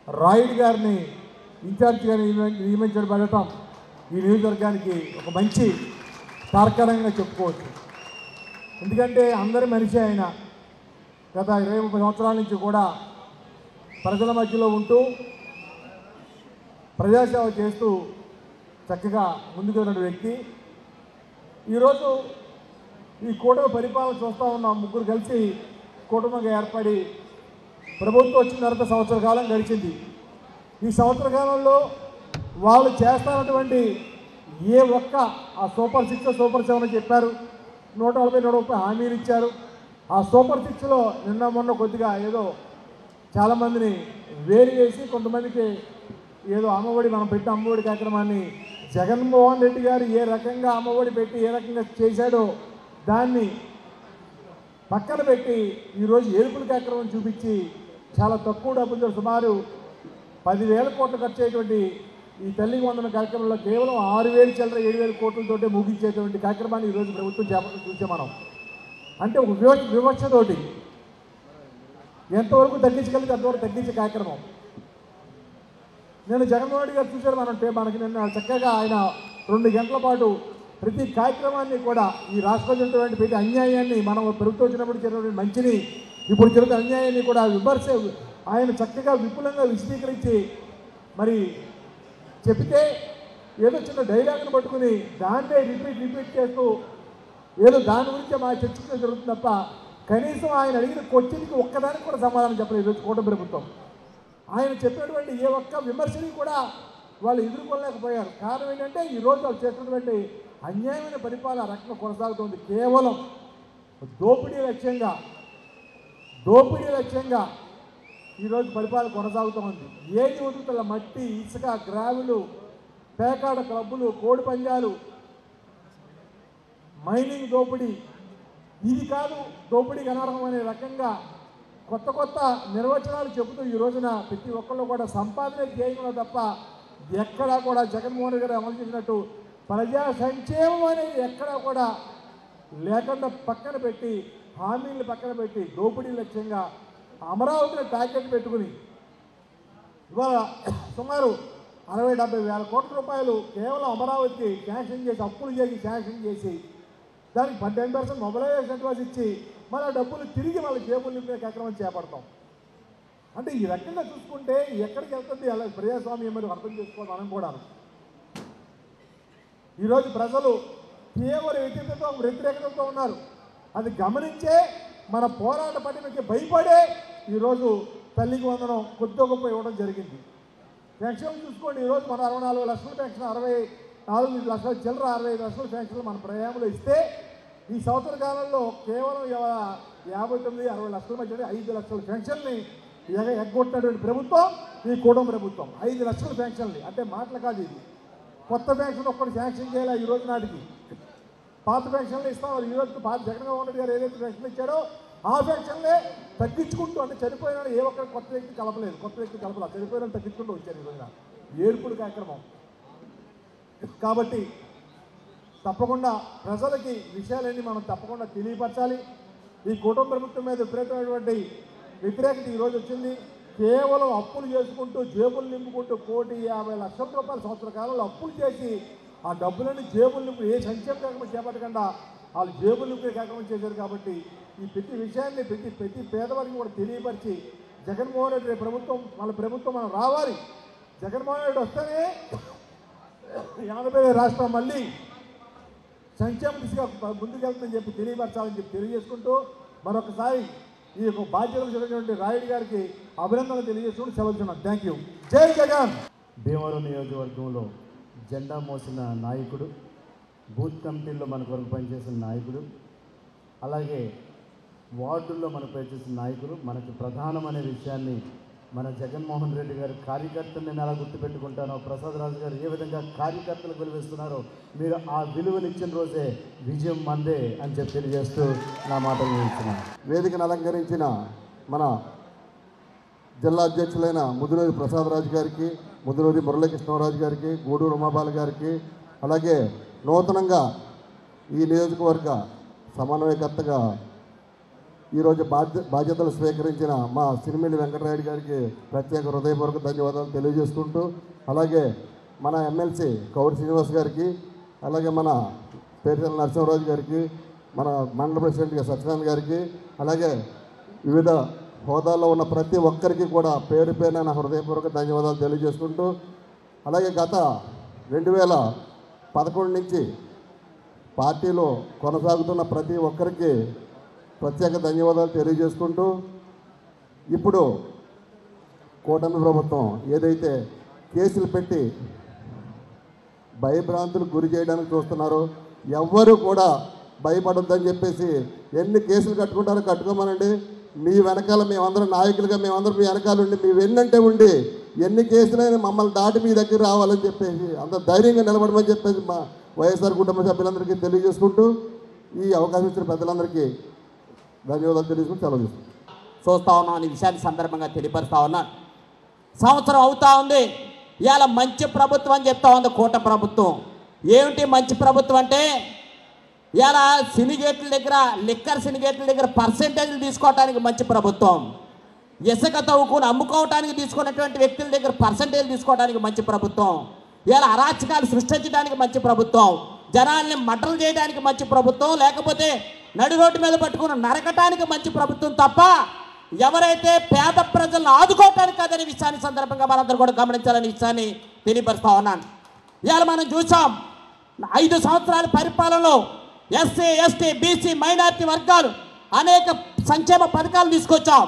రాయుడు గారిని ఇన్ఛార్జిగా నియమించబడటం ఈ నియోజకవర్గానికి ఒక మంచి తార్కాణంగా చెప్పుకోవచ్చు. ఎందుకంటే అందరి మనిషి ఆయన గత 20-30 సంవత్సరాల నుంచి కూడా ప్రజల మధ్యలో ఉంటూ ప్రజాసేవ చేస్తూ చక్కగా ముందుకు వెళ్ళిన వ్యక్తి. ఈరోజు ఈ కూటమి పరిపాలన చూస్తూ ఉన్న ముగ్గురు కలిసి కూటమిగా ఏర్పడి ప్రభుత్వం వచ్చిన తర్వాత సంవత్సర కాలం గడిచింది. ఈ సంవత్సర కాలంలో వాళ్ళు చేస్తున్నటువంటి ఏ ఒక్క ఆ సూపర్ 6 సూపర్ 7 చెప్పారు, 140-130 హామీలు ఇచ్చారు. ఆ సూపర్ 6లో నిన్న మొన్న కొద్దిగా ఏదో చాలామందిని వేరు చేసి కొంతమందికి ఏదో అమ్మఒడి మనం పెట్టిన అమ్మఒడి కార్యక్రమాన్ని జగన్మోహన్ రెడ్డి గారు ఏ రకంగా అమ్మఒడి పెట్టి ఏ రకంగా చేశాడో దాన్ని పక్కన పెట్టి ఈరోజు ఏడుపుల కార్యక్రమం చూపించి చాలా తక్కువ డబ్బులతో సుమారు 10,000 కోట్లు ఖర్చు అయ్యేటువంటి ఈ తల్లికి వందన కార్యక్రమంలో కేవలం 6,000 చిల్లర 7,000 కోట్లతోటే ముగించేటువంటి కార్యక్రమాన్ని ఈరోజు ప్రభుత్వం చేపట్టడం చూసే మనం. అంటే ఒక వివక్షతోటి ఎంతవరకు తగ్గించగలిగితే అంతవరకు తగ్గించే కార్యక్రమం. నేను జగన్మోహన్ రెడ్డి గారు చూశారు మనకి నిన్న చక్కగా ఆయన 2 గంటల పాటు ప్రతి కార్యక్రమాన్ని కూడా ఈ రాష్ట్రంలో ప్రతి అన్యాయాన్ని మనం ప్రభుత్వం వచ్చినప్పుడు జరిగినటువంటి మంచిని ఇప్పుడు జరుగుతున్న అన్యాయాన్ని కూడా విమర్శ ఆయన చక్కగా విపులంగా విశదీకరించి మరి చెప్తే ఏదో చిన్న డైలాగ్ను పట్టుకుని దాన్నే రిపీట్ చేస్తూ ఏదో దాని గురించి మా చర్చించడం జరుగుతుంది తప్ప కనీసం ఆయన అడిగిన క్వశ్చన్కి ఒక్కదానికి కూడా సమాధానం చెప్పలేదు ఈరోజు కూటమి ప్రభుత్వం. ఆయన చెప్పినటువంటి ఏ ఒక్క విమర్శని కూడా వాళ్ళు ఎదుర్కోలేకపోయారు. కారణం ఏంటంటే ఈరోజు వాళ్ళు చేసినటువంటి అన్యాయమైన పరిపాలన రకంగా కొనసాగుతుంది. కేవలం దోపిడీ లక్ష్యంగా ఈరోజు పరిపాలన కొనసాగుతూ ఉంది. ఏది వదులుతున్న మట్టి, ఇసుక, గ్రావులు, పేకాడ క్లబ్బులు, కోడి పంజాలు, మైనింగ్ దోపిడీ, ఇది కాదు దోపిడీకి అనర్హం అనే రకంగా కొత్త నిర్వచనాలు చెబుతూ ఈ రోజున ప్రతి ఒక్కళ్ళు కూడా సంపాదన చేయకుండా తప్ప ఎక్కడా కూడా జగన్మోహన్ రెడ్డి గారు అమలు చేసినట్టు ప్రజా సంక్షేమం అనేది ఎక్కడా కూడా లేకుండా పక్కన పెట్టి హామీలను పక్కన పెట్టి దోపిడీ లక్ష్యంగా అమరావతిని టార్గెట్ పెట్టుకుని ఇవాళ సుమారు 60-70 వేల కోట్ల రూపాయలు కేవలం అమరావతికి శాంక్షన్ చేసి అప్పులు చేసి శాంక్షన్ చేసి దానికి 10% మొబైలైజేషన్ అడ్వాన్స్ ఇచ్చి మళ్ళీ డబ్బులు తిరిగి వాళ్ళ జేబులు నింపే కార్యక్రమం చేపడతాం. అంటే ఈ రకంగా చూసుకుంటే ఎక్కడికి వెళ్తుంది అలా ప్రజాస్వామ్యం మరి అర్థం చేసుకోవాలి మనం కూడా. ఈరోజు ప్రజలు కేవలం వ్యతిరేకతతో ఉన్నారు. అది గమనించే మన పోరాట పటిమకి భయపడే ఈరోజు తల్లికి వందనం కొద్ది గొప్ప ఇవ్వడం జరిగింది. పెన్షన్ చూసుకోండి, ఈరోజు మన 64 లక్షల పెన్షన్ 64 లక్షల చిల్లర 65 లక్షల పెన్షన్లు మన ప్రయాణంలో ఇస్తే ఈ సంవత్సర కాలంలో కేవలం 59-60 లక్షల మధ్య 5 లక్షల పెన్షన్ని ఎగ్గొట్టినటువంటి ప్రభుత్వం ఈ కూటమి ప్రభుత్వం. 5 లక్షల పెన్షన్లు అంటే మాటలు కాదు. ఇది కొత్త పెన్షన్ ఒక్కటి శాంక్షన్ చేయాలి ఈ రోజు నాటికి. పాత పెన్షన్లు ఇస్తాం. ఈరోజు పాత జగన్మోహన్ రెడ్డి గారు ఏదైతే పెన్షన్ ఇచ్చాడో ఆ పెన్షన్లే తగ్గించుకుంటూ, అంటే చనిపోయిన ఏ ఒక్కరికి కొత్త వ్యక్తి కలపలేదు, చనిపోయిన తగ్గించుకుంటూ వచ్చారు ఈ రోజున ఏడుపుడు కార్యక్రమం. కాబట్టి తప్పకుండా ప్రజలకి విషయాలన్నీ మనం తప్పకుండా తెలియపరచాలి. ఈ కుటుంబ ప్రభుత్వం మీద విపరీతమైనటువంటి వ్యతిరేకత ఈరోజు వచ్చింది. కేవలం అప్పులు చేసుకుంటూ జేబులు నింపుకుంటూ 1,50,00,000 రూపాయల సంవత్సర కాలంలో అప్పులు చేసి ఆ డబ్బులన్నీ జేబులు నింపు ఏ సంక్షేమ కార్యక్రమం చేపట్టకుండా వాళ్ళు జేబులు నింపే కార్యక్రమం చేశారు. కాబట్టి ఈ ప్రతి విషయాన్ని ప్రతి పేదవారికి కూడా తెలియపరిచి జగన్మోహన్ రెడ్డి ప్రభుత్వం మన ప్రభుత్వం మనం రావాలి. జగన్మోహన్ రెడ్డి వస్తేనే ఆంధ్రప్రదేశ్ రాష్ట్రం మళ్ళీ సంక్షేమ దిశగా ముందుకెళ్తుందని చెప్పి తెలియపరచాలని చెప్పి తెలియజేసుకుంటూ మరొకసారి ఈ యొక్క బాధ్యతలు జరిగినటువంటి రాయుడు గారికి అభినందనలు తెలియజేసుకుంటూ సెలవుతున్నాను. Thank you. జై జగన్. భీమవరం నియోజకవర్గంలో జెండా మోసిన నాయకుడు, బూత్ కమిటీల్లో మన కొరకు పనిచేసిన నాయకుడు, అలాగే వార్డుల్లో మనకు పనిచేసిన నాయకులు మనకు ప్రధానమనే విషయాన్ని మన జగన్మోహన్ రెడ్డి గారు కార్యకర్తలను నేను ఎలా గుర్తుపెట్టుకుంటానో, ప్రసాద్ రాజు గారు ఏ విధంగా కార్యకర్తలకు విలువిస్తున్నారో మీరు ఆ విలువలు ఇచ్చిన రోజే విజయం మందే అని చెప్పి తెలియజేస్తూ నా మాటలు ముగిస్తున్నాను. వేదికను అలంకరించిన మన జిల్లా అధ్యక్షులైన ముదినూరి ప్రసాద్ రాజు గారికి, ముదినూరి మురళీకృష్ణరాజు గారికి, గూడూరు ఉమాబాల గారికి, అలాగే నూతనంగా ఈ నియోజకవర్గ సమన్వయకర్తగా ఈరోజు బాధ్యతలు స్వీకరించిన మా సిరిమిల్లి వెంకటరాయుడు గారికి ప్రత్యేక హృదయపూర్వక ధన్యవాదాలు తెలియజేసుకుంటూ, అలాగే మన ఎమ్మెల్సీ కౌరి శ్రీనివాస్ గారికి, అలాగే మన పేర్చల నరసింహరాజు గారికి, మన మండల ప్రెసిడెంట్ సత్యనారాయణ గారికి, అలాగే వివిధ హోదాల్లో ఉన్న ప్రతి ఒక్కరికి కూడా పేరు పేరున నా హృదయపూర్వక ధన్యవాదాలు తెలియజేసుకుంటూ, అలాగే గత 2011 నుంచి పార్టీలో కొనసాగుతున్న ప్రతి ఒక్కరికి ప్రత్యేక ధన్యవాదాలు తెలియజేసుకుంటూ, ఇప్పుడు కూటమి ప్రభుత్వం ఏదైతే కేసులు పెట్టి భయభ్రాంతులకు గురి చేయడానికి చూస్తున్నారో ఎవ్వరూ కూడా భయపడొద్దని చెప్పేసి ఎన్ని కేసులు కట్టుకుంటారో కట్టుకోమనండి. మీ వెనకాల మేమందరం నాయకులుగా మేమందరం మీ వెనకాల ఉండి మీ వెన్నంటే ఉండి ఎన్ని కేసులైనా మమ్మల్ని దాటి మీ దగ్గర రావాలని చెప్పేసి అంత ధైర్యంగా నిలబడమని చెప్పేసి మా వైఎస్ఆర్ కుటుంబ సభ్యులందరికీ తెలియజేసుకుంటూ ఈ అవకాశం ఇచ్చిన పెద్దలందరికీ ధన్యవాదాలు తెలియజేసుకుంటూ సెలవు తీసుకుంటాం. చూస్తూ ఉన్నాం అనే విషయాన్ని సందర్భంగా తెలియపరుస్తూ ఉన్నాను. సంవత్సరం అవుతా ఉంది, ఇవాళ మంచి ప్రభుత్వం అని చెప్తా ఉంది కూట ప్రభుత్వం. ఏమిటి మంచి ప్రభుత్వం అంటే, ఇవాళ సినిగేట్ల దగ్గర లిక్కర్ సినిగేట్ల దగ్గర పర్సెంటేజ్లు తీసుకోవడానికి మంచి ప్రభుత్వం, ఇసుక తవ్వుకుని అమ్ముకోవడానికి తీసుకున్నటువంటి వ్యక్తుల దగ్గర పర్సెంటేజ్ తీసుకోవడానికి మంచి ప్రభుత్వం, ఇవాళ అరాచకాలు సృష్టించడానికి మంచి ప్రభుత్వం, జనాల్ని మటలు చేయడానికి మంచి ప్రభుత్వం, లేకపోతే నడి రోడ్డు మీద పట్టుకుని నరకటానికి మంచి ప్రభుత్వం తప్ప ఎవరైతే పేద ప్రజలను ఆదుకోవటానికి కాదనే విషయాన్ని సందర్భంగా మనందరూ కూడా గమనించాలనే విషయాన్ని తెలియపరుస్తూ ఉన్నాను. ఇవాళ మనం చూసాం 5 సంవత్సరాల పరిపాలనలో ఎస్సీ ఎస్టీ బీసీ మైనార్టీ వర్గాలు అనేక సంక్షేమ పథకాలు తీసుకొచ్చాం.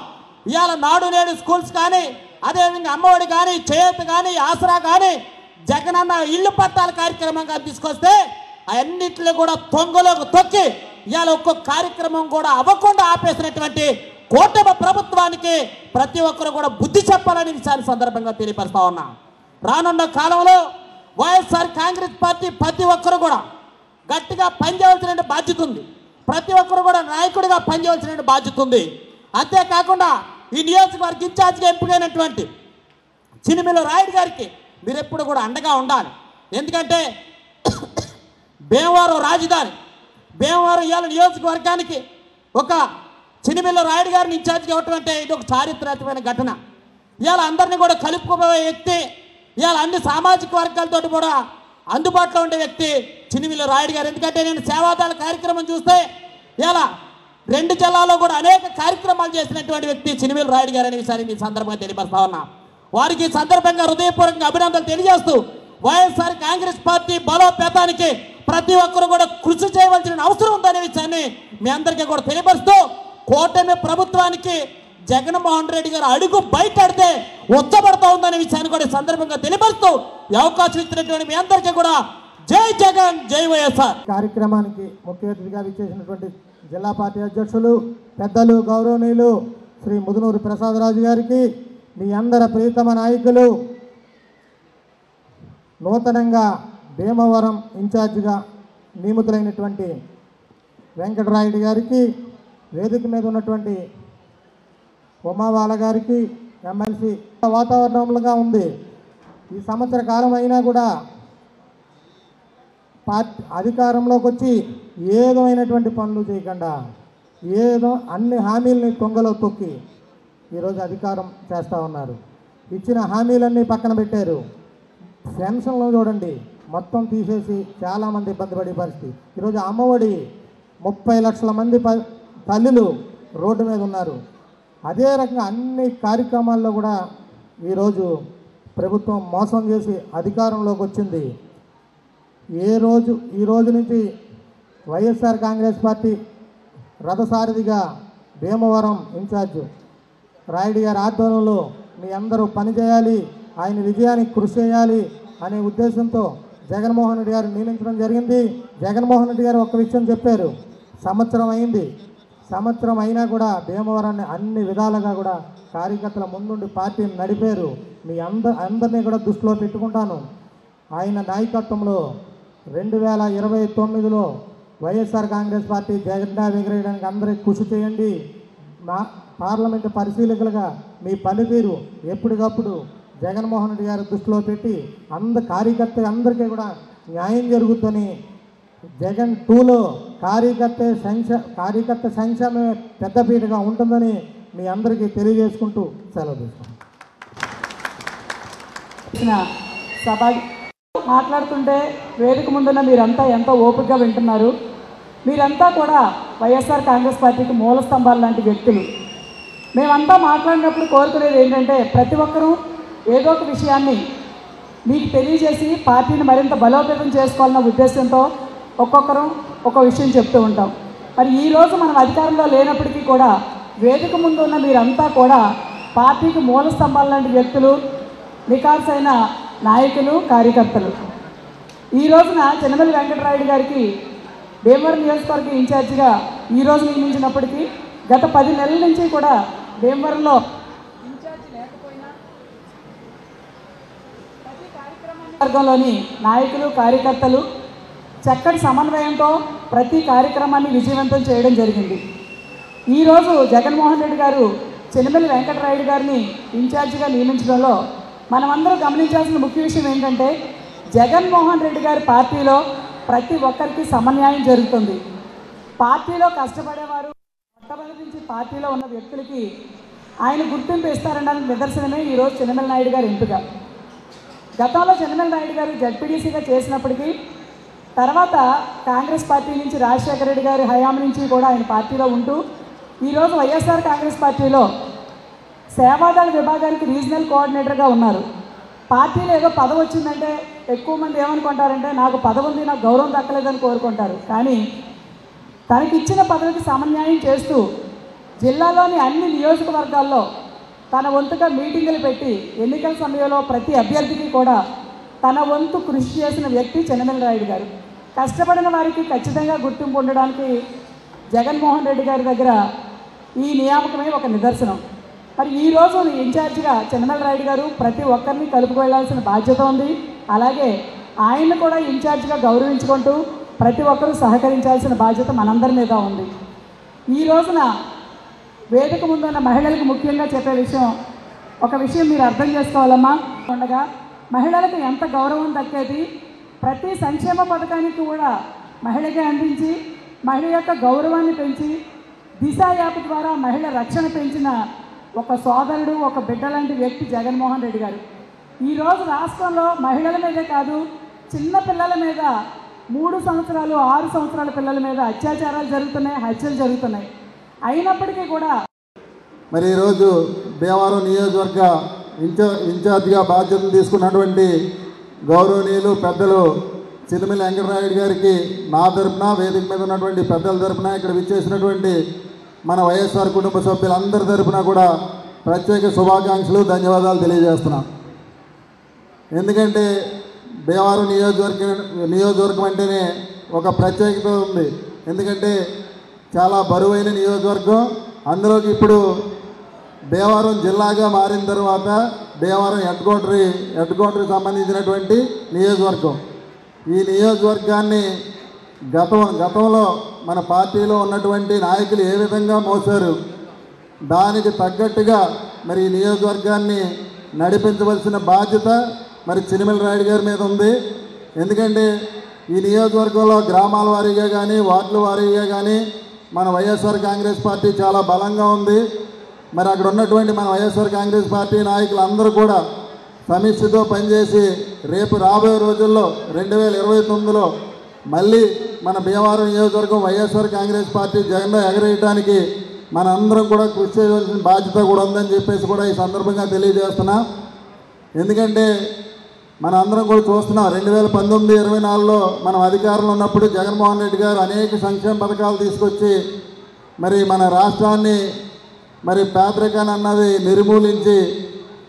ఇవాళ నాడు నేడు స్కూల్స్ కానీ, అదేవిధంగా అమ్మఒడి కానీ, చేయూత కానీ, ఆసరా కానీ, జగనన్న ఇల్లు పట్టాల కార్యక్రమంగా తీసుకొస్తే అన్నింటిలో కూడా తొంగలోకి తొక్కి ఇవాళ ఒక్కొక్క కార్యక్రమం కూడా అవ్వకుండా ఆపేసినటువంటి కూటమి ప్రభుత్వానికి ప్రతి ఒక్కరు కూడా బుద్ధి చెప్పాలని విషయాన్ని సందర్భంగా తెలియపరుస్తా ఉన్నా. రానున్న కాలంలో వైఎస్ఆర్ కాంగ్రెస్ పార్టీ ప్రతి ఒక్కరు కూడా గట్టిగా పనిచేయవలసిన బాధ్యత ఉంది. ప్రతి ఒక్కరు కూడా నాయకుడిగా పనిచేయవలసిన బాధ్యత ఉంది. అంతేకాకుండా ఈ నియోజకవర్గ ఇన్ఛార్జిగా ఎంపికైనటువంటి చినిమిల్లి రాయుడు గారికి మీరు ఎప్పుడు కూడా అండగా ఉండాలి. ఎందుకంటే భీమవరం రాజధాని, భీమవరం ఇవాళ నియోజకవర్గానికి ఒక చినిమిల్లి రాయుడు గారిని ఇన్ఛార్జిగా ఇవ్వటం అంటే ఇది ఒక చారిత్రాత్మకమైన ఘటన. ఇవాళ అందరినీ కూడా కలుపుకోబోయే వ్యక్తి, ఇవాళ అన్ని సామాజిక వర్గాలతో కూడా అందుబాటులో ఉండే వ్యక్తి చినిమిల్లి రాయుడు గారు. ఎందుకంటే నేను సేవాదాల కార్యక్రమం చూస్తే ఇలా 2 జిల్లాల్లో కూడా అనేక కార్యక్రమాలు చేసినటువంటి వ్యక్తి చినిమిల్లి రాయుడు గారు అనే విషయాన్ని ఈ సందర్భంగా తెలియపరుస్తా ఉన్నా. వారికి ఈ సందర్భంగా హృదయపూర్వకంగా అభినందనలు తెలియజేస్తూ వైఎస్ఆర్ కాంగ్రెస్ పార్టీ బలోపేతానికి ప్రతి ఒక్కరు కూడా కృషి చేయవలసిన అవసరం ఉందనే విషయాన్ని మీ అందరికీ కూడా తెలియపరుస్తూ, కూటమి ప్రభుత్వానికి జగన్మోహన్ రెడ్డి గారు అడుగు బయటడితే ఉచ్చబడతా ఉందనే విషయాన్ని కూడా సందర్భంగా తెలియపరుస్తూ ఈ అవకాశం ఇచ్చినటువంటి మీ అందరికీ కూడా జై జగన్ జై వైఎస్ఆర్. కార్యక్రమానికి ముఖ్య అతిథిగా విచ్చేసినటువంటి జిల్లా పార్టీ అధ్యక్షులు పెద్దలు గౌరవనీయులు శ్రీ ముదునూరి ప్రసాదరాజు గారికి, మీ అందరి ప్రియతమ నాయకులు నూతనంగా భీమవరం ఇన్ఛార్జిగా నియమితులైనటువంటి వెంకటరాయుడు గారికి, వేదిక మీద ఉన్నటువంటి ఉమాబాల గారికి, ఎమ్మెల్సీ వాతావరణంగా ఉంది. ఈ సంవత్సర కాలం అయినా కూడా పార్టీ అధికారంలోకి వచ్చి ఏదో అయినటువంటి పనులు చేయకుండా ఏదో అన్ని హామీలని తొంగలో తొక్కి ఈరోజు అధికారం చేస్తూ ఉన్నారు. ఇచ్చిన హామీలన్నీ పక్కన పెట్టారు. పెన్షన్లు చూడండి మొత్తం తీసేసి చాలామంది ఇబ్బంది పడే పరిస్థితి. ఈరోజు అమ్మఒడి 30 లక్షల మంది తల్లులు రోడ్డు మీద ఉన్నారు. అదే రకంగా అన్ని కార్యక్రమాల్లో కూడా ఈరోజు ప్రభుత్వం మోసం చేసి అధికారంలోకి వచ్చింది. ఈ రోజు నుంచి వైఎస్ఆర్ కాంగ్రెస్ పార్టీ రథసారథిగా భీమవరం ఇన్ఛార్జ్ రాయుడు గారి ఆధ్వర్యంలో మీ అందరూ పనిచేయాలి, ఆయన విజయానికి కృషి చేయాలి అనే ఉద్దేశంతో జగన్మోహన్ రెడ్డి గారు నియమించడం జరిగింది. జగన్మోహన్ రెడ్డి గారు ఒక విషయం చెప్పారు, సంవత్సరం అయింది, సంవత్సరం అయినా కూడా భీమవరాన్ని అన్ని విధాలుగా కూడా కార్యకర్తల ముందుండి పార్టీని నడిపారు. మీ అందరినీ కూడా దృష్టిలో పెట్టుకుంటాను. ఆయన నాయకత్వంలో 2029లో వైఎస్ఆర్ కాంగ్రెస్ పార్టీ జెండా ఎగరేయడానికి అందరికీ కృషి చేయండి. మా పార్లమెంటు పరిశీలకులుగా మీ పనితీరు ఎప్పటికప్పుడు జగన్మోహన్ రెడ్డి గారి దృష్టిలో పెట్టి కార్యకర్త అందరికీ కూడా న్యాయం జరుగుతుందని జగన్ 2లో కార్యకర్త సంక్షేమమే పెద్దపీటగా ఉంటుందని మీ అందరికీ తెలియజేసుకుంటూ సెలవు తీసుకుంటాం. సభ మాట్లాడుతుంటే వేదిక ముందున్న మీరంతా ఎంతో ఓపికగా వింటున్నారు. మీరంతా కూడా వైఎస్ఆర్ కాంగ్రెస్ పార్టీకి మూల స్తంభాలు లాంటి వ్యక్తులు. మేమంతా మాట్లాడినప్పుడు కోరుకునేది ఏంటంటే ప్రతి ఒక్కరూ ఏదో ఒక విషయాన్ని మీకు తెలియజేసి పార్టీని మరింత బలోపేతం చేసుకోవాలన్న ఉద్దేశంతో ఒక్కొక్కరు ఒక విషయం చెప్తూ ఉంటాం. మరి ఈరోజు మనం అధికారంలో లేనప్పటికీ కూడా వేదిక ముందు ఉన్న మీరంతా కూడా పార్టీకి మూల స్తంభాలు లాంటి వ్యక్తులు, నికార్సైన నాయకులు, కార్యకర్తలు. ఈ రోజున చెన్నమల్లి వెంకటరాయుడు గారికి భీమవరం నియోజకవర్గ ఇన్ఛార్జిగా ఈరోజు నియమించినప్పటికీ గత 10 నెలల నుంచి కూడా భీమవరంలో ఇన్ఛార్జి లేకపోయినా ప్రతి కార్యక్రమంలోని నాయకులు, కార్యకర్తలు చక్కటి సమన్వయంతో ప్రతి కార్యక్రమాన్ని విజయవంతం చేయడం జరిగింది. ఈరోజు జగన్మోహన్ రెడ్డి గారు చెన్నమల్లి వెంకటరాయుడు గారిని ఇన్ఛార్జిగా నియమించడంలో మనమందరూ గమనించాల్సిన ముఖ్య విషయం ఏంటంటే జగన్మోహన్ రెడ్డి గారి పార్టీలో ప్రతి ఒక్కరికి సమన్యాయం జరుగుతుంది. పార్టీలో కష్టపడేవారు మొట్టమొదటి నుంచి పార్టీలో ఉన్న వ్యక్తులకి ఆయన గుర్తింపు ఇస్తారనడానికి నిదర్శనమే ఈరోజు చెన్నమల్లి నాయుడు గారి ఎంపిక. గతంలో చెన్నమల్లి నాయుడు గారు జడ్పీడీసీగా చేసినప్పటికీ తర్వాత కాంగ్రెస్ పార్టీ నుంచి రాజశేఖర రెడ్డి గారి హయాం నుంచి కూడా ఆయన పార్టీలో ఉంటూ ఈరోజు వైఎస్ఆర్ కాంగ్రెస్ పార్టీలో సేవాదళ విభాగానికి రీజనల్ కోఆర్డినేటర్గా ఉన్నారు. పార్టీలో ఏదో పదవి వచ్చిందంటే ఎక్కువ మంది ఏమనుకుంటారంటే నాకు పదవి ఉంది, నాకు గౌరవం దక్కలేదని కోరుకుంటారు. కానీ తనకిచ్చిన పదవికి సమన్యాయం చేస్తూ జిల్లాలోని అన్ని నియోజకవర్గాల్లో తన వంతుగా మీటింగులు పెట్టి ఎన్నికల సమయంలో ప్రతి అభ్యర్థికి కూడా తన వంతు కృషి చేసిన వ్యక్తి చెన్నమల్లి నాయుడు గారు. కష్టపడిన వారికి ఖచ్చితంగా గుర్తింపు ఉండడానికి జగన్మోహన్ రెడ్డి గారి దగ్గర ఈ నియామకమే ఒక నిదర్శనం. మరి ఈరోజు ఇన్ఛార్జిగా చెన్నమల్లి నాయుడు గారు ప్రతి ఒక్కరిని కలుపుకు వెళ్లాల్సిన బాధ్యత ఉంది. అలాగే ఆయన కూడా ఇన్ఛార్జిగా గౌరవించుకుంటూ ప్రతి ఒక్కరూ సహకరించాల్సిన బాధ్యత మనందరి మీద ఉంది. ఈ రోజున వేదిక ముందున్న మహిళలకు ముఖ్యంగా చెప్పే ఒక విషయం మీరు అర్థం చేసుకోవాలమ్మా. ఉండగా మహిళలకు ఎంత గౌరవం దక్కేది, ప్రతి సంక్షేమ పథకానికి కూడా మహిళగా అందించి మహిళ యొక్క గౌరవాన్ని పెంచి దిశ యాప్ ద్వారా మహిళ రక్షణ పెంచిన ఒక సోదరుడు, ఒక బిడ్డ లాంటి వ్యక్తి జగన్మోహన్ రెడ్డి గారు. ఈరోజు రాష్ట్రంలో మహిళల మీదే కాదు చిన్న పిల్లల మీద 3 సంవత్సరాలు 6 సంవత్సరాల పిల్లల మీద అత్యాచారాలు జరుగుతున్నాయి, హత్యలు జరుగుతున్నాయి. అయినప్పటికీ కూడా మరి ఈరోజు భీమవరం నియోజకవర్గ ఇన్ఛార్జిగా బాధ్యతలు తీసుకున్నటువంటి గౌరవనీయులు పెద్దలు చెన్నమల్లి వెంకటరాయుడు గారికి నా తరపున, వేదిక మీద ఉన్నటువంటి పెద్దల తరపున, ఇక్కడ విచ్చేసినటువంటి మన వైఎస్ఆర్ కుటుంబ సభ్యులందరి తరపున కూడా ప్రత్యేక శుభాకాంక్షలు, ధన్యవాదాలు తెలియజేస్తున్నాం. ఎందుకంటే భీమవరం నియోజకవర్గం అంటేనే ఒక ప్రత్యేకత ఉంది. ఎందుకంటే చాలా బరువైన నియోజకవర్గం. అందులోకి ఇప్పుడు భీమవరం జిల్లాగా మారిన తర్వాత భీమవరం హెడ్ క్వార్టర్కి సంబంధించినటువంటి నియోజకవర్గం. ఈ నియోజకవర్గాన్ని గతంలో మన పార్టీలో ఉన్నటువంటి నాయకులు ఏ విధంగా మోసారు, దానికి తగ్గట్టుగా మరి ఈ నియోజకవర్గాన్ని నడిపించవలసిన బాధ్యత మరి చెన్నమల్లి నాయుడు గారి మీద ఉంది. ఎందుకంటే ఈ నియోజకవర్గంలో గ్రామాల వారీగా కానీ వార్డుల వారీగా కానీ మన వైఎస్ఆర్ కాంగ్రెస్ పార్టీ చాలా బలంగా ఉంది. మరి అక్కడ ఉన్నటువంటి మన వైఎస్ఆర్ కాంగ్రెస్ పార్టీ నాయకులు అందరూ కూడా సమిష్టితో పనిచేసి రేపు రాబోయే రోజుల్లో 2029లో మళ్ళీ మన భీమవరం నియోజకవర్గం వైఎస్ఆర్ కాంగ్రెస్ పార్టీ జెండా ఎగరేయడానికి మన అందరం కూడా కృషి చేయవలసిన బాధ్యత కూడా ఉందని చెప్పేసి కూడా ఈ సందర్భంగా తెలియజేస్తున్నాం. ఎందుకంటే మన అందరం కూడా చూస్తున్నాం 2019-24లో మనం అధికారంలో ఉన్నప్పుడు జగన్మోహన్ రెడ్డి గారు అనేక సంక్షేమ పథకాలు తీసుకొచ్చి మరి మన రాష్ట్రాన్ని మరి పేదరికాన్ని అన్నది నిర్మూలించి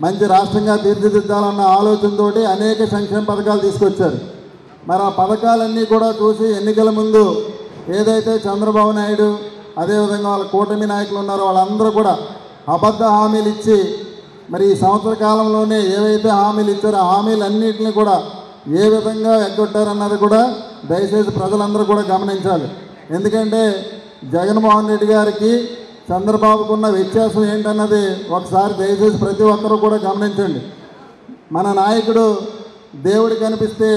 మంచి రాష్ట్రంగా తీర్చిదిద్దాలన్న ఆలోచనతో అనేక సంక్షేమ పథకాలు తీసుకొచ్చారు. మరి ఆ పథకాలన్నీ కూడా చూసి ఎన్నికల ముందు ఏదైతే చంద్రబాబు నాయుడు అదేవిధంగా వాళ్ళ కూటమి నాయకులు ఉన్నారో వాళ్ళందరూ కూడా అబద్ధ హామీలు ఇచ్చి మరి ఈ సంవత్సర కాలంలోనే ఏవైతే హామీలు ఇచ్చారో ఆ హామీలన్నింటినీ కూడా ఏ విధంగా ఎగ్గొట్టారన్నది కూడా దయచేసి ప్రజలందరూ కూడా గమనించాలి. ఎందుకంటే జగన్మోహన్ రెడ్డి గారికి చంద్రబాబుకు ఉన్న వ్యత్యాసం ఏంటన్నది ఒకసారి దయచేసి ప్రతి ఒక్కరూ కూడా గమనించండి. మన నాయకుడు దేవుడు కనిపిస్తే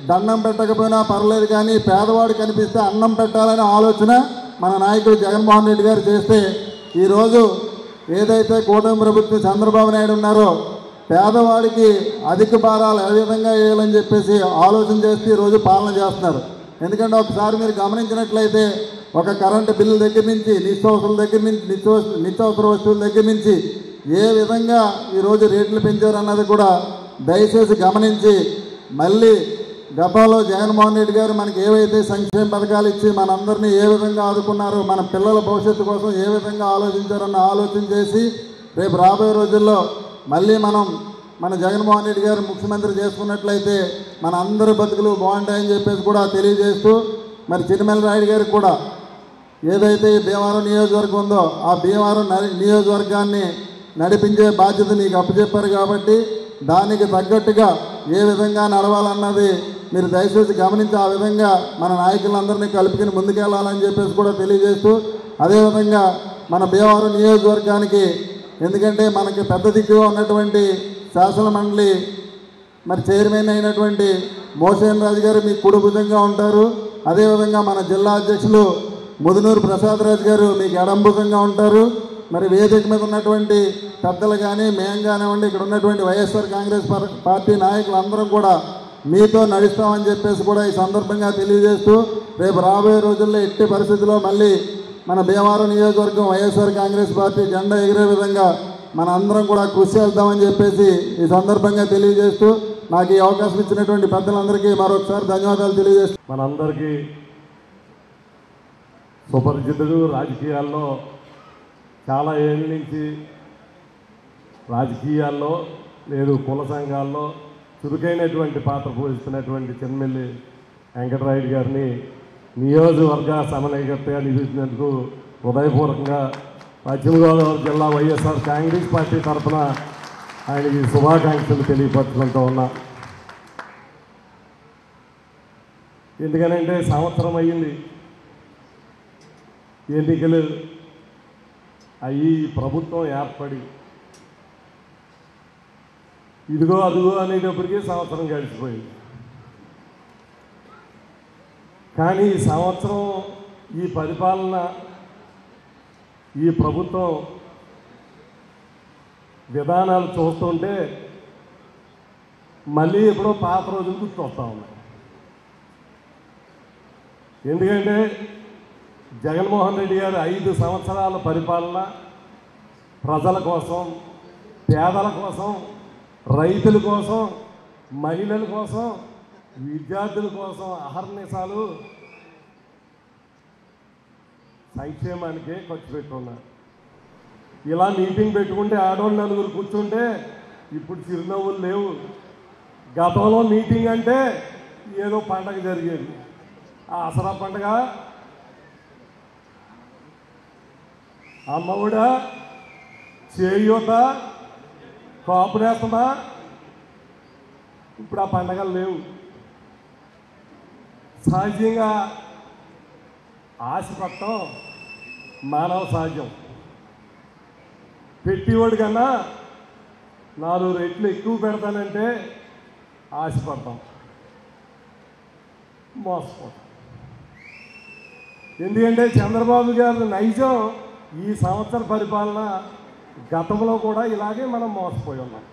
దండం పెట్టకపోయినా పర్లేదు కానీ పేదవాడు కనిపిస్తే అన్నం పెట్టాలనే ఆలోచన మన నాయకుడు జగన్మోహన్ రెడ్డి గారు చేస్తే ఈరోజు ఏదైతే కూటమి ప్రభుత్వం చంద్రబాబు నాయుడు ఉన్నారో పేదవాడికి అధిక భారాలు ఏ విధంగా వేయాలని చెప్పేసి ఆలోచన చేస్తే ఈరోజు పాలన చేస్తున్నారు. ఎందుకంటే ఒకసారి మీరు గమనించినట్లయితే ఒక కరెంటు బిల్లు దగ్గర నుంచి నిత్యావసరాల దగ్గర నుంచి నిత్యావసర వస్తువుల దగ్గర నుంచి ఏ విధంగా ఈరోజు రేట్లు పెంచారన్నది కూడా దయచేసి గమనించి మళ్ళీ గతంలో జగన్మోహన్ రెడ్డి గారు మనకి ఏవైతే సంక్షేమ పథకాలు ఇచ్చి మనందరినీ ఏ విధంగా ఆదుకున్నారో మన పిల్లల భవిష్యత్తు కోసం ఏ విధంగా ఆలోచించారన్న ఆలోచన చేసి రేపు రాబోయే రోజుల్లో మళ్ళీ మన జగన్మోహన్ రెడ్డి గారు ముఖ్యమంత్రి చేసుకున్నట్లయితే మన అందరి బతుకులు బాగుంటాయని చెప్పేసి కూడా తెలియజేస్తూ మరి చినమల రాయుడు గారికి కూడా ఏదైతే భీమవరం నియోజకవర్గం ఉందో ఆ భీమవరం నియోజకవర్గాన్ని నడిపించే బాధ్యత మీకు అప్పచెప్పారు కాబట్టి దానికి తగ్గట్టుగా ఏ విధంగా నడవాలన్నది మీరు దయచేసి గమనించి ఆ విధంగా మన నాయకులందరినీ కలుపుకుని ముందుకెళ్ళాలని చెప్పేసి కూడా తెలియజేస్తూ అదేవిధంగా మన భీమవరం నియోజకవర్గానికి ఎందుకంటే మనకి పెద్ద దిక్కుగా ఉన్నటువంటి శాసన మండలి మరి చైర్మన్ అయినటువంటి మోసేన్ రాజు గారు మీకు కుడి భుజంగా ఉంటారు. అదేవిధంగా మన జిల్లా అధ్యక్షులు ముదునూరు ప్రసాద్ రాజు గారు మీకు ఎడంభుజంగా ఉంటారు. మరి వేదిక మీద ఉన్నటువంటి పెద్దలు కానీ మేము కానివ్వండి ఇక్కడ ఉన్నటువంటి వైఎస్ఆర్ కాంగ్రెస్ పార్టీ నాయకులందరం కూడా మీతో నడుస్తామని చెప్పేసి కూడా ఈ సందర్భంగా తెలియజేస్తూ రేపు రాబోయే రోజుల్లో ఎట్టి పరిస్థితుల్లో మళ్ళీ మన భీమవరం నియోజకవర్గం వైఎస్ఆర్ కాంగ్రెస్ పార్టీ జెండా ఎగిరే విధంగా మన అందరం కూడా కృషి చేద్దామని చెప్పేసి ఈ సందర్భంగా తెలియజేస్తూ నాకు ఈ అవకాశం ఇచ్చినటువంటి పెద్దలందరికీ మరొకసారి ధన్యవాదాలు తెలియజేస్తూ మనందరికీ సుపరిచితుడు రాజకీయాల్లో చాలా ఏళ్ళ నుంచి రాజకీయాల్లో లేదు కుల సంఘాల్లో చురుకైనటువంటి పాత్ర పోషిస్తున్నటువంటి చినమల్లి వెంకటరాయుడు గారిని నియోజకవర్గ సమన్వయకర్తగా నియమించినందుకు హృదయపూర్వకంగా పశ్చిమ గోదావరి జిల్లా వైఎస్ఆర్ కాంగ్రెస్ పార్టీ తరఫున ఆయనకి శుభాకాంక్షలు తెలియపరచుకుంటూ ఉన్నా. ఎందుకనంటే సంవత్సరం అయ్యింది ఎన్నికలు అయ్యి ప్రభుత్వం ఏర్పడి ఇదిగో అదిగో అనేటప్పటికీ సంవత్సరం గడిచిపోయింది. కానీ ఈ సంవత్సరం ఈ పరిపాలన ఈ ప్రభుత్వం విధానాలు చూస్తుంటే మళ్ళీ ఎప్పుడో పాత రోజులు గుర్తొస్తూ ఉన్నాయి. ఎందుకంటే జగన్మోహన్ రెడ్డి గారు 5 సంవత్సరాల పరిపాలన ప్రజల కోసం, పేదల కోసం, రైతుల కోసం, మహిళల కోసం, విద్యార్థుల కోసం అహర్నిశాలు సంక్షేమానికే ఖర్చు పెట్టుకున్నారు. ఇలా మీటింగ్ పెట్టుకుంటే ఆడవాళ్ళు 4 కూర్చుంటే ఇప్పుడు చిరునవ్వులు లేవు. గతంలో మీటింగ్ అంటే ఏదో పండగ జరిగేది. ఆ ఆసరా పండగ, అమ్మఒడా, చేయూత, కాపు నేస్తమా, ఇప్పుడు ఆ పండగలు లేవు. సహజంగా ఆశపడటం మానవ సహజం. పెట్టేవాడు కన్నా 4 రెట్లు ఎక్కువ పెడతానంటే ఆశపడతాం, మోసపోతాం. ఎందుకంటే చంద్రబాబు గారి నైజం ఈ సంవత్సర పరిపాలన గతంలో కూడా ఇలాగే మనం మోసపోయి ఉన్నాం.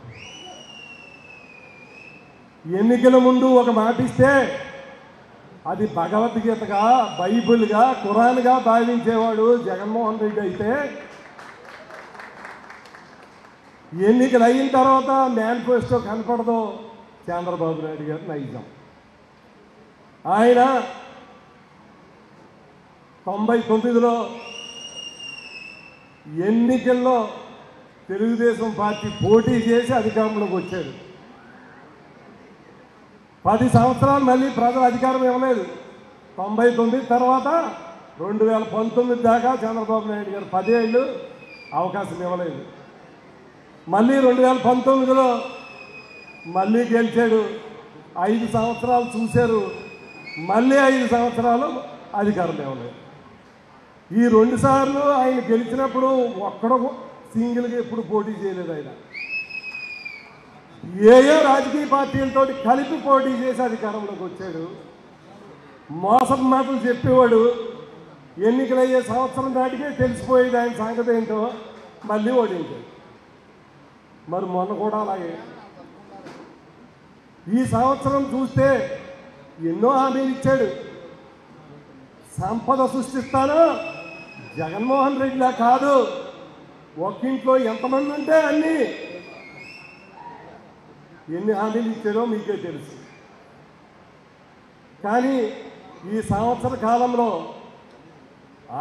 ఎన్నికల ముందు ఒక మాట ఇస్తే అది భగవద్గీతగా, బైబిల్గా, ఖురాన్గా భావించేవాడు జగన్మోహన్ రెడ్డి అయితే ఎన్నికలు అయిన తర్వాత మేనిఫెస్టో కనపడదో చంద్రబాబు నాయుడు గారి నైజం. ఆయన 99లో ఎన్నికల్లో తెలుగుదేశం పార్టీ పోటీ చేసి అధికారంలోకి వచ్చాడు. 10 సంవత్సరాలు మళ్ళీ ప్రజలు అధికారం ఇవ్వలేదు. 99 తర్వాత 2019 దాకా చంద్రబాబు నాయుడు గారు 10 ఏళ్ళు అవకాశం ఇవ్వలేదు. మళ్ళీ 2019లో మళ్ళీ గెలిచాడు. 5 సంవత్సరాలు చూశారు, మళ్ళీ 5 సంవత్సరాలు అధికారం ఇవ్వలేదు. ఈ 2 సార్లు ఆయన గెలిచినప్పుడు ఒక్కడో సింగిల్గా ఎప్పుడు పోటీ చేయలేదు. ఆయన ఏ రాజకీయ పార్టీలతో కలిపి పోటీ చేసి అధికారంలోకి వచ్చాడు. మోసపు మాటలు చెప్పేవాడు. ఎన్నికలయ్యే సంవత్సరం నాటికే తెలిసిపోయేది ఆయన సంగతి ఏంటో, మళ్ళీ ఓడించాడు. మరి మొన్న కూడా అలాగే. ఈ సంవత్సరం చూస్తే ఎన్నో హామీలు ఇచ్చాడు. సంపద సృష్టిస్తాను, జగన్మోహన్ రెడ్డిలా కాదు, ఒక్కింట్లో ఎంతమంది ఉంటే అన్నీ. ఎన్ని హామీలు ఇచ్చాడో మీకే తెలుసు. కానీ ఈ సంవత్సర కాలంలో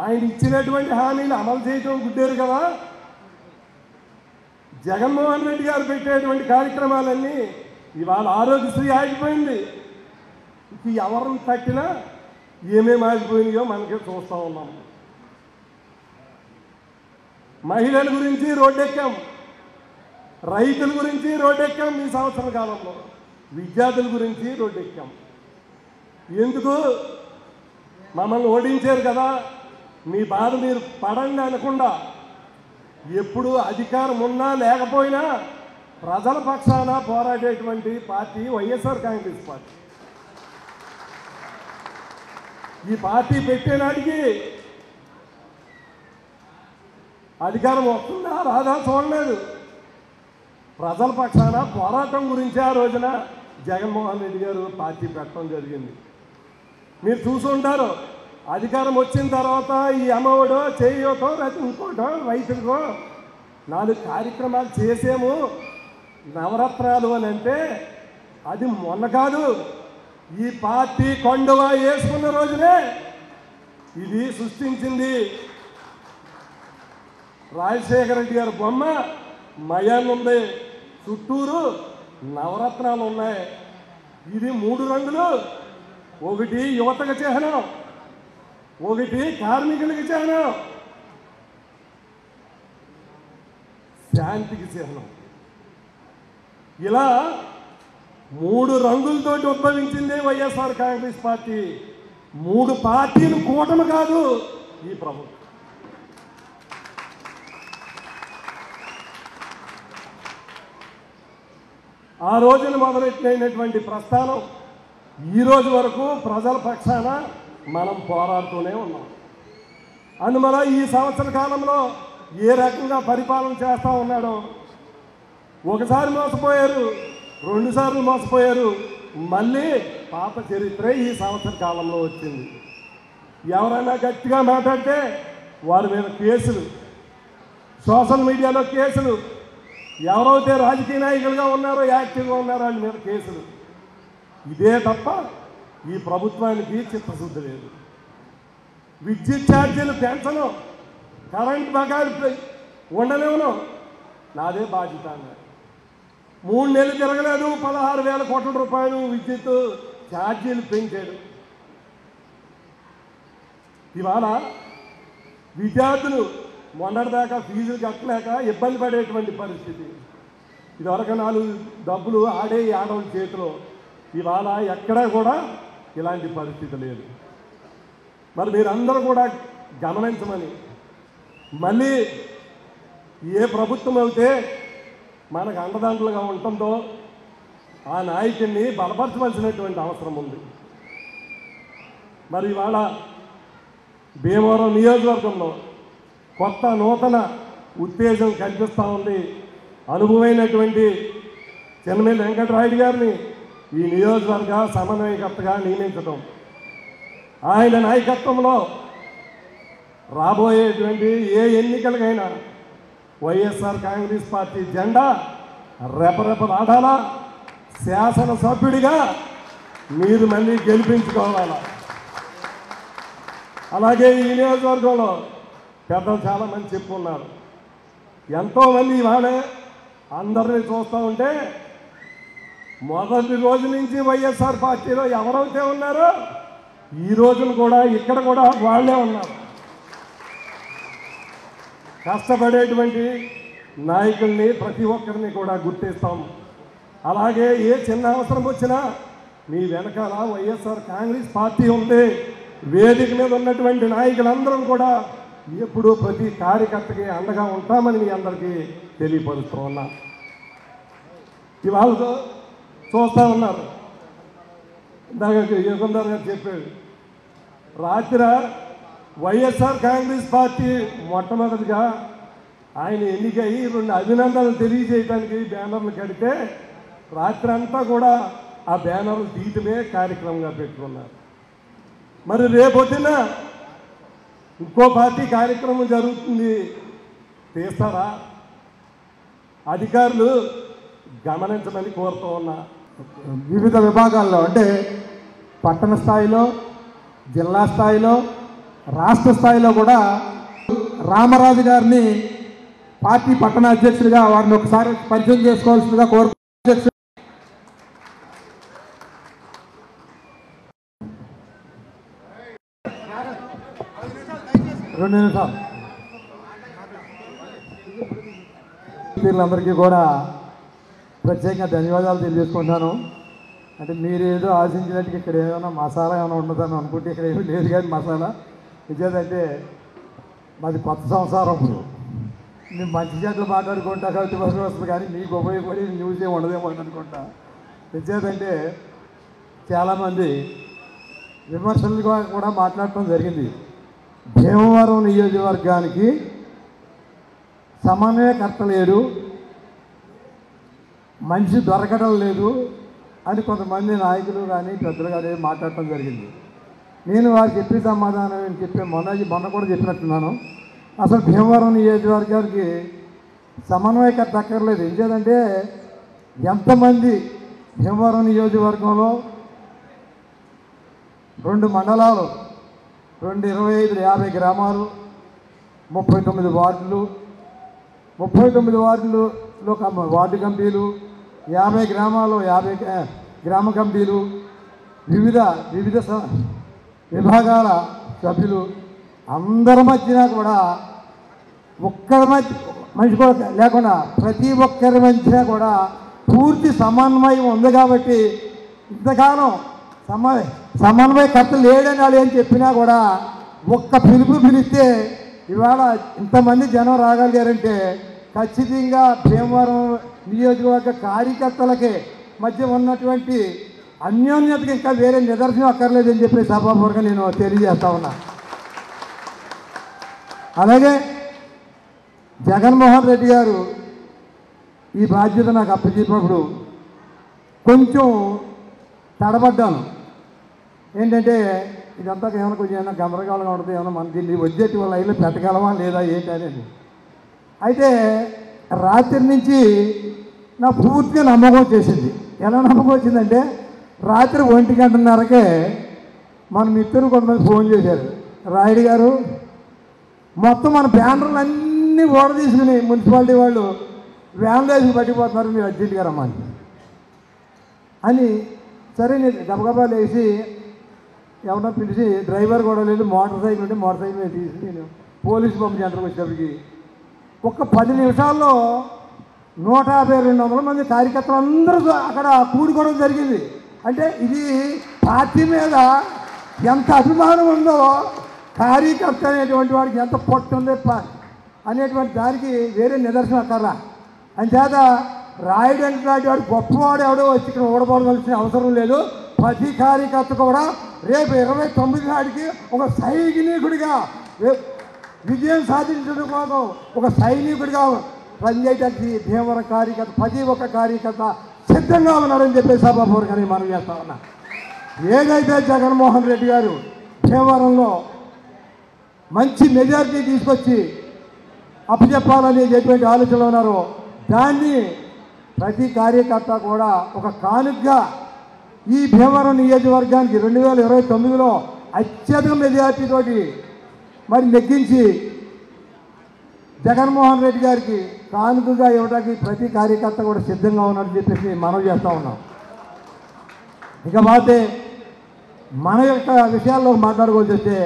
ఆయన ఇచ్చినటువంటి హామీలు అమలు చేయడం గుడ్డారు కదా. జగన్మోహన్ రెడ్డి గారు పెట్టేటువంటి కార్యక్రమాలన్నీ ఇవాళ ఆరోగ్యశ్రీ ఆగిపోయింది. ఎవరిని తట్టినా ఏమేమి ఆగిపోయినాయో మనకే చూస్తూ ఉన్నాం. మహిళల గురించి రోడ్డెక్కాం, రైతుల గురించి రోడ్డెక్కాం. ఈ సంవత్సర కాలంలో విద్యార్థుల గురించి రోడ్డెక్కాం. ఎందుకు? మమ్మల్ని ఓడించారు కదా, మీ బాధ మీరు పడండి అనకుండా ఎప్పుడు అధికారం ఉన్నా లేకపోయినా ప్రజల పక్షాన పోరాడేటువంటి పార్టీ వైఎస్ఆర్ కాంగ్రెస్ పార్టీ. ఈ పార్టీ పెట్టేనాటికి అధికారం వస్తుందా రాదా చూడలేదు. ప్రజల పక్షాన పోరాటం గురించి ఆ రోజున జగన్మోహన్ రెడ్డి గారు పార్టీ పెట్టడం జరిగింది. మీరు చూసుంటారు. అధికారం వచ్చిన తర్వాత ఈ అమ్మఒడో చేయటో ఇంకోటో రైతులకో 4 కార్యక్రమాలు చేసేము నవరత్నాలు అని అంటే అది మొన్న కాదు, ఈ పార్టీ కొండవా వేసుకున్న రోజునే ఇది సృష్టించింది. రాజశేఖర రెడ్డి గారి బొమ్మ మయాన్ ఉంది, చుట్టూరు నవరత్నాలు ఉన్నాయి. ఇది 3 రంగులు. ఒకటి యువతకు చిహ్నం, ఒకటి కార్మికులకి చిహ్నం, శాంతికి చిహ్నం. ఇలా 3 రంగులతోటి ఉద్భవించింది వైఎస్ఆర్ కాంగ్రెస్ పార్టీ. 3 పార్టీలు కూటమి కాదు ఈ ప్రభుత్వం. ఆ రోజున మొదలెట్టినటువంటి ప్రస్థానం ఈ రోజు వరకు ప్రజల పక్షాన మనం పోరాడుతూనే ఉన్నాం. అందువల్ల ఈ సంవత్సర కాలంలో ఏ రకంగా పరిపాలన చేస్తూ ఉన్నాడో, ఒకసారి మోసపోయారు, 2 సార్లు మోసపోయారు, మళ్ళీ పాత చరిత్ర ఈ సంవత్సర కాలంలో వచ్చింది. ఎవరైనా గట్టిగా మాట్లాడితే వారి మీద కేసులు, సోషల్ మీడియాలో కేసులు, ఎవరైతే రాజకీయ నాయకులుగా ఉన్నారో యాక్టివ్గా ఉన్నారో వాళ్ళ మీద కేసులు. ఇదే తప్ప ఈ ప్రభుత్వానికి చిత్తశుద్ధి లేదు. విద్యుత్ ఛార్జీలు పెంచను, కరెంట్ బకాయిలు ఉండలేవును, నాదే బాధ్యత అన్నారు. 3 నెలలు తిరగలేదు, 16,000 కోట్ల రూపాయలు విద్యుత్ ఛార్జీలు పెంచాడు. ఇవాళ విద్యార్థులు మొన్నటిదాకా ఫీజులు కట్టలేక ఇబ్బంది పడేటువంటి పరిస్థితి. ఇదివరకు 4 డబ్బులు ఆడవాళ్ళ చేతిలో. ఇవాళ ఎక్కడా కూడా ఇలాంటి పరిస్థితి లేదు. మరి మీరందరూ కూడా గమనించమని, మళ్ళీ ఏ ప్రభుత్వం అయితే మనకు అండదండలుగా ఉంటుందో ఆ నాయకుడిని బలపరచవలసినటువంటి అవసరం ఉంది. మరి ఇవాళ భీమవరం నియోజకవర్గంలో కొత్త నూతన ఉత్తేజం కనిపిస్తూ ఉంది. అనుభవమైనటువంటి చెన్నమేలి వెంకటరాయుడు గారిని ఈ నియోజకవర్గ సమన్వయకర్తగా నియమించడం, ఆయన నాయకత్వంలో రాబోయేటువంటి ఏ ఎన్నికలకైనా వైఎస్ఆర్ కాంగ్రెస్ పార్టీ జెండా రెపరెపలాడాలా. శాసనసభ్యుడిగా మీరు మళ్ళీ గెలిపించుకోవాలా. అలాగే ఈ నియోజకవర్గంలో పెద్దలు చాలామంది చెప్పుకున్నారు. ఎంతోమంది ఇవాళే అందరినీ చూస్తూ ఉంటే మొదటి రోజు నుంచి వైఎస్ఆర్ పార్టీలో ఎవరైతే ఉన్నారో ఈ రోజున కూడా ఇక్కడ కూడా వాళ్ళే ఉన్నారు. కష్టపడేటువంటి నాయకుల్ని ప్రతి ఒక్కరిని కూడా గుర్తిస్తాం. అలాగే ఏ చిన్న అవసరం వచ్చినా మీ వెనకాల వైఎస్ఆర్ కాంగ్రెస్ పార్టీ ఉంది. వేదిక మీద ఉన్నటువంటి నాయకులందరం కూడా ఎప్పుడూ ప్రతి కార్యకర్తకి అండగా ఉంటామని మీ అందరికీ తెలియపరుస్తూ ఉన్నా. ఇవాళ చూస్తూ ఉన్నారు. ఇందాక యుగంధర్ గారు చెప్పాడు, రాత్రి వైఎస్ఆర్ కాంగ్రెస్ పార్టీ మొట్టమొదటిగా ఆయన ఎన్నికయ్యి 2 అభినందనలు తెలియజేయడానికి బ్యానర్లు కడితే రాత్రి అంతా కూడా ఆ బ్యానర్లు తీయటమే కార్యక్రమంగా పెట్టుకున్నారు. మరి రేపొద్దున ఇంకో పార్టీ కార్యక్రమం జరుగుతుంది, తీస్తారా? అధికారులు గమనించమని కోరుతూ ఉన్నా. వివిధ విభాగాల్లో అంటే పట్టణ స్థాయిలో, జిల్లా స్థాయిలో, రాష్ట్ర స్థాయిలో కూడా రామరాజు గారిని పార్టీ పట్టణ అధ్యక్షుడిగా వారిని ఒకసారి పరిచయం చేసుకోవాల్సిందిగా కోరుతున్నాను. 2 నిమిషాలు. వీళ్ళందరికీ కూడా ప్రత్యేకంగా ధన్యవాదాలు తెలియజేసుకుంటాను. అంటే మీరు ఏదో ఆశించినట్టుగా ఇక్కడ ఏమైనా మసాలా ఏమైనా ఉండదని అనుకుంటే ఇక్కడ ఏమీ లేదు. కానీ మసాలా నిజేదంటే మాది కొత్త సంసారం. ఇప్పుడు మేము మంచి చెట్లు మాట్లాడుకుంటా కాబట్టి బస్సు వస్తుంది, కానీ మీకు ఉపయోగపడి న్యూస్ ఏమి ఉండదేమో అని అనుకుంటా. నిజేదంటే చాలామంది విమర్శలుగా కూడా మాట్లాడటం జరిగింది. భీమవరం నియోజకవర్గానికి సమన్వయకర్త లేడు, మనిషి దొరకడం లేదు అని కొంతమంది నాయకులు కానీ పెద్దలు కానీ మాట్లాడటం జరిగింది. నేను వారు చెప్పే సమాధానం నేను చెప్పే మొన్న కూడా చెప్పినట్టున్నాను. అసలు భీమవరం నియోజకవర్గానికి సమన్వయకర్త అక్కర్లేదు. ఏంటంటే ఎంతమంది భీమవరం నియోజకవర్గంలో 2 మండలాలు, 25 గ్రామాలు, 39 వార్డులు, 39 వార్డులో వార్డు కమిటీలు, 50 గ్రామాల్లో 50 గ్రామ కమిటీలు, వివిధ విభాగాల సభ్యులు అందరి మధ్యన కూడా ఒక్కరి మనిషి కూడా లేకుండా ప్రతి ఒక్కరి మధ్య కూడా పూర్తి సమన్వయం ఉంది. కాబట్టి ఇంతకాలం సమన్వయకర్త లేడని వాళ్ళు ఏం చెప్పినా కూడా ఒక్క పిలుపు పిలిస్తే ఇవాళ ఇంతమంది జనం రాగలిగారంటే ఖచ్చితంగా భీమవరం నియోజకవర్గ కార్యకర్తలకి మధ్య ఉన్నటువంటి అన్యోన్యతకి ఇంకా వేరే నిదర్శనం అక్కర్లేదని చెప్పి సభాపూర్వకంగా నేను తెలియజేస్తా ఉన్నా. అలాగే జగన్మోహన్ రెడ్డి గారు ఈ బాధ్యత నాకు అప్పచెప్పినప్పుడు కొంచెం తడబడ్డాను. ఏంటంటే ఇదంతా ఏమైనా కొంచెం ఏమైనా గమరగాలుగా ఉంటుంది, ఏమైనా మన దీన్ని వచ్చేటి వాళ్ళ లైన్లో పెట్టగలమా లేదా ఏంటి అనేది. అయితే రాత్రి నుంచి నా పూర్తిగా నమ్మకం చేసింది. ఎలా నమ్మకం వచ్చిందంటే రాత్రి 1:30కే మన మిత్రులు కొంతమంది ఫోన్ చేశారు, రాయుడు గారు మొత్తం మన బ్యానర్లు అన్నీ ఓడ తీసుకుని మున్సిపాలిటీ వాళ్ళు వ్యాన్ వేసి పట్టిపోతున్నారు, మీరు అర్జెంటుగా రమ్మని అని. సరే నేను గబగబా లేచి ఎవరో పిలిచి, డ్రైవర్ కూడా లేదు, మోటార్ సైకిల్ ఉంటే మోటార్ సైకిల్ తీసి నేను పోలీసు పంపు సెంటర్కి వచ్చేప్పటికి ఒక్క 10 నిమిషాల్లో 150-200 మంది కార్యకర్తలు అందరూ అక్కడ కూడుకోవడం జరిగింది. అంటే ఇది పార్టీ మీద ఎంత అభిమానం ఉందో, కార్యకర్త అనేటువంటి వాడికి ఎంత పొట్టు ఉందో అనేటువంటి దానికి వేరే నిదర్శనం అక్కర్లా. అంచేత రాయుడు అంటే వాడు గొప్పవాడు ఎవడో వచ్చి ఇక్కడ ఓడబడవలసిన అవసరం లేదు. ప్రతి కార్యకర్త కూడా రేపు 29 నాటికి ఒక సైనికుడిగా విజయం సాధించడం కోసం ఒక సైనికుడిగా పనిచేయడానికి భీమవరం కార్యకర్త ప్రతి ఒక్క కార్యకర్త సిద్ధంగా ఉన్నారని చెప్పి సభాపూర్వకంగా మనం చేస్తా ఉన్నా. ఏదైతే జగన్మోహన్ రెడ్డి గారు భీమవరంలో మంచి మెజారిటీ తీసుకొచ్చి అప్పచెప్పాలనేటువంటి ఆలోచనలో ఉన్నారో దాన్ని ప్రతి కార్యకర్త కూడా ఒక కానుకగా ఈ భీమవరం నియోజకవర్గానికి 2029లో అత్యధిక మెజార్టీతోటి మరి నెగ్గించి జగన్మోహన్ రెడ్డి గారికి కానుకగా ఇవ్వడానికి ప్రతి కార్యకర్త కూడా సిద్ధంగా ఉన్నారని చెప్పేసి మనం చేస్తూ ఉన్నాం. ఇక పోతే మన యొక్క విషయాల్లో మాట్లాడుకోవాల్సి వస్తే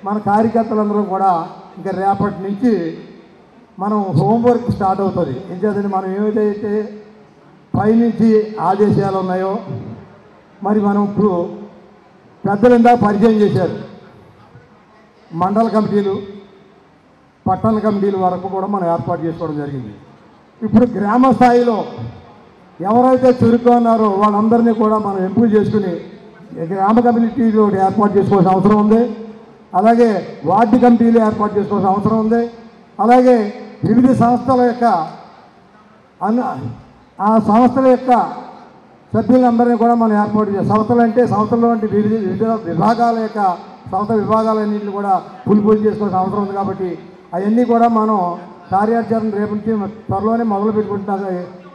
మన కార్యకర్తలందరూ కూడా ఇంకా రేపటి నుంచి మనం హోంవర్క్ స్టార్ట్ అవుతుంది. ఎందుకంటే మనం ఏదైతే పైనుంచి ఆదేశాలు ఉన్నాయో మరి మనం ఇప్పుడు పెద్దలు ఇందాక పరిచయం చేశారు, మండల కమిటీలు, పట్టణ కమిటీల వరకు కూడా మనం ఏర్పాటు చేసుకోవడం జరిగింది. ఇప్పుడు గ్రామ స్థాయిలో ఎవరైతే చురుగ్గా ఉన్నారో వాళ్ళందరినీ కూడా మనం ఎంపిక చేసుకుని గ్రామ కమ్యూనిటీలు ఏర్పాటు చేసుకోవాల్సిన అవసరం ఉంది. అలాగే వార్డు కమిటీలు ఏర్పాటు చేసుకోవాల్సిన అవసరం ఉంది. అలాగే వివిధ సంస్థల యొక్క ఆ సంస్థల యొక్క సభ్యులందరినీ కూడా మనం ఏర్పాటు చేయాలి. సంస్థలు అంటే సంస్థల్లో వివిధ విభాగాల యొక్క సంస్థ విభాగాలన్నింటినీ కూడా పూర్తి చేసుకోవాల్సిన అవసరం ఉంది. కాబట్టి అవన్నీ కూడా మనం కార్యాచరణ రేపు నుంచి త్వరలోనే మొదలు పెట్టుకుంటున్నాక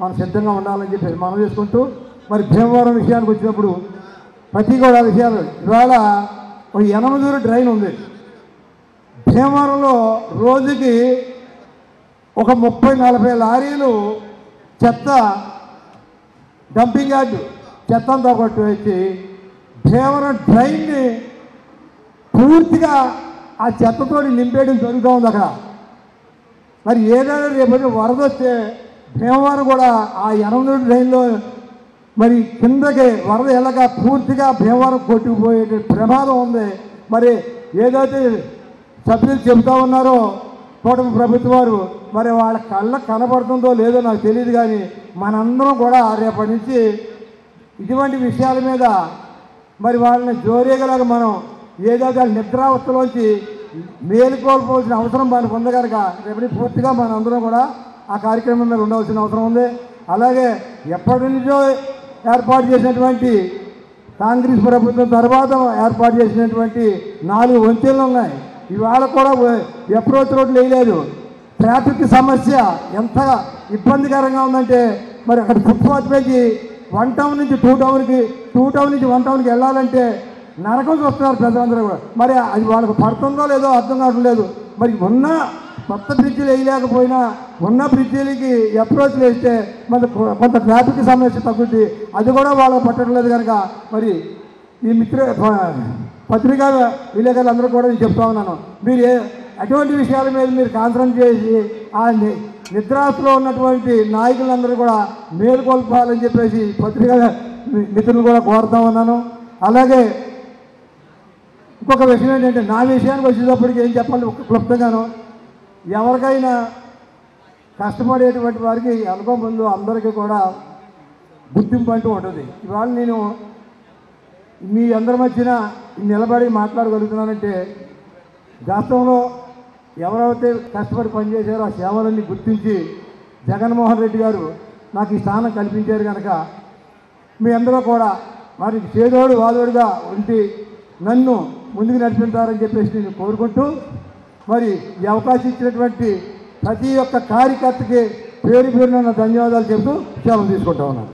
మనం సిద్ధంగా ఉండాలని చెప్పేసి మనం చేసుకుంటూ, మరి భీమవరం విషయానికి వచ్చినప్పుడు ప్రతి కూడా విషయాలు ఇవాళ ఒక 8 డ్రైన్ ఉంది. భీమవరంలో రోజుకి ఒక 30-40 లారీలు చెత్త డంపింగ్ యార్డు చెత్త అంతా కొట్టి వచ్చి భీమవరం డ్రైన్ని పూర్తిగా ఆ చెత్తతో నింపేయడం జరుగుతూ ఉంది అక్కడ. మరి ఏదైనా రేపు వరద వస్తే భీమవరం కూడా ఆ 8 డ్రైన్లో మరి కిందకి వరద వెళ్ళక పూర్తిగా భీమవరం కొట్టుకుపోయే ప్రమాదం ఉంది. మరి ఏదైతే సభ్యులు చెబుతూ ఉన్నారో కూటమి ప్రభుత్వం వారు, మరి వాళ్ళ కళ్ళకు కనబడుతుందో లేదో నాకు తెలియదు, కానీ మనందరం కూడా రేపటి నుంచి ఇటువంటి విషయాల మీద మరి వాళ్ళని జోరేగలాగా మనం ఏదైతే నిద్రావస్థలోంచి మేలుకోల్పోవాల్సిన అవసరం మనకు ఉంది కనుక రేపటి పూర్తిగా మనందరం కూడా ఆ కార్యక్రమం మీద ఉండవలసిన అవసరం ఉంది. అలాగే ఎప్పటి నుంచో ఏర్పాటు చేసినటువంటి కాంగ్రెస్ ప్రభుత్వం తర్వాత ఏర్పాటు చేసినటువంటి 4 వంతెనలు ఉన్నాయి. ఇవాళ కూడా అప్రోచ్ రోడ్లు వేయలేదు. ట్రాఫిక్ సమస్య ఎంత ఇబ్బందికరంగా ఉందంటే మరి అక్కడ ఫుట్పాత్ పేజీ 1 టౌన్ నుంచి 2 టౌన్కి 2 టౌన్ నుంచి 1 టౌన్కి వెళ్ళాలంటే నరకం చూస్తున్నారు ప్రజలందరూ కూడా. మరి అది వాళ్ళకు పడుతుందో లేదో అర్థం కావట్లేదు. మరి ఉన్న కొత్త బ్రిడ్జిలు వేయలేకపోయినా ఉన్న బ్రిడ్జిలకి అప్రోచ్లు వేస్తే మన కొంత ట్రాఫిక్ సమస్య తగ్గుద్ది. అది కూడా వాళ్ళకు పట్టట్లేదు కనుక మరి ఈ పత్రికా విలేకరులందరూ కూడా నేను చెప్తా ఉన్నాను, మీరు అటువంటి విషయాల మీద మీరు కాన్సన్ట్రేట్ చేసి ఆ నిద్రాస్తులో ఉన్నటువంటి నాయకులందరూ కూడా మేలుకొల్పాలని చెప్పేసి పత్రికా మిత్రులు కూడా కోరుతా ఉన్నాను. అలాగే ఇంకొక విషయం ఏంటంటే నా విషయానికి వచ్చేటప్పటికి ఏం చెప్పాలి క్లుప్తంగాను, ఎవరికైనా కష్టపడేటువంటి వారికి అనుభవం ముందు అందరికీ కూడా గుర్తింపు అంటూ ఉంటుంది. ఇవాళ నేను మీ అందరి మధ్యన నిలబడి మాట్లాడగలుగుతున్నానంటే గతంలో ఎవరైతే కష్టపడి పనిచేశారో ఆ సేవలన్నీ గుర్తించి జగన్మోహన్ రెడ్డి గారు నాకు ఈ స్థానం కల్పించారు కనుక మీ అందరూ కూడా మరి చేదోడు వాదోడుగా ఉండి నన్ను ముందుకు నడిపించారని చెప్పేసి నేను కోరుకుంటూ, మరి ఈ అవకాశం ఇచ్చినటువంటి ప్రతి ఒక్క కార్యకర్తకి పేరు పేరున ధన్యవాదాలు చెబుతూ సెలవు తీసుకుంటా ఉన్నాను.